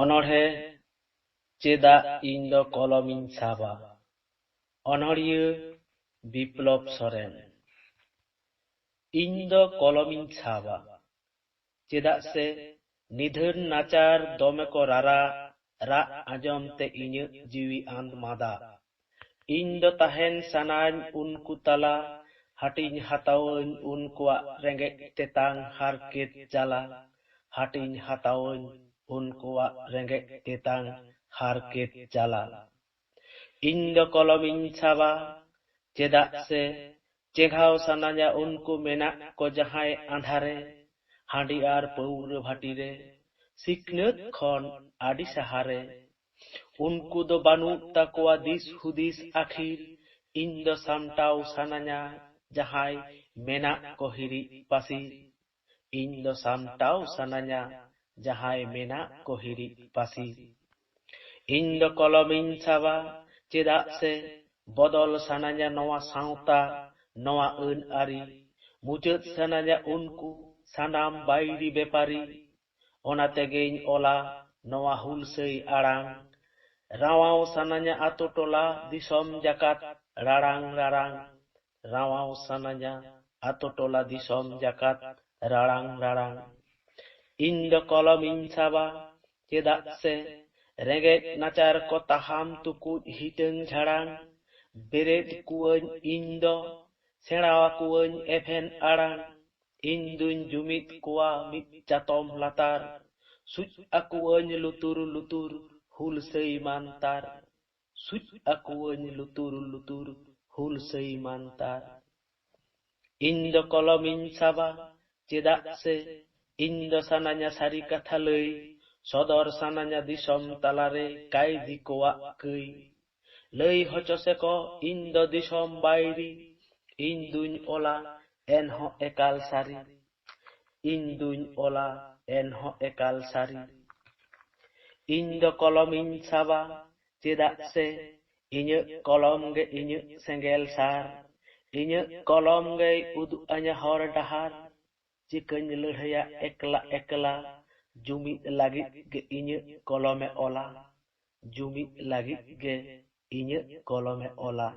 Onolhe Cheda indo kolomin saba. Onolye Biplop Soren. Indo kolomin saba. Cheda se nidhun nachar domeko rara ra ajom te inye jiwi and mada. Indo tahen sanain unku tala hatin hataun unkua rengek tetang harkit jala. Hatin hataun unkua rengek tetang harkit jala. Indo kolomin saba Cheda se Cheghao sananya unku menak ko jahai andhare handi ar paura bhatire sikneut khon adi sahare unku do banu takwa dis hudis akhir indo samtau sananya jahai menak ko hiri pasi indo samtau sananya jahai menak ko hiri pasi indo kolomin saba Cheda se bodol sananya noa sauta noa eun ari mujud sananya unku sanam bairi bepari ona tegein ola noa hulsei arang rawau sananya atotola disom jakat rarang rawau sananya atotola disom jakat rarang indo kolomin saba Cheda se regek nacar kota ham tuku hiteng jarang beret kuan indo serawa kuan even arang indun jumit kuah mit jatom latar suc akuan lutur hulsei mantar suc akuan lutur hulsei mantar indo kolomin saba Cheda se indo sananya sari kathalei sodor sananya disom talare kai dikoa kei lei hocoseko indo disom bairi induñ ola enho ekal sari induñ ola enho ekal sari indo kolomin saba Cheda se inye kolom ge inye senggel sar inye kolom ge udu anya hor dahar jikany lehya ekla jumi lagi ge inye kolome ola jumi lagi ge inye kolome ola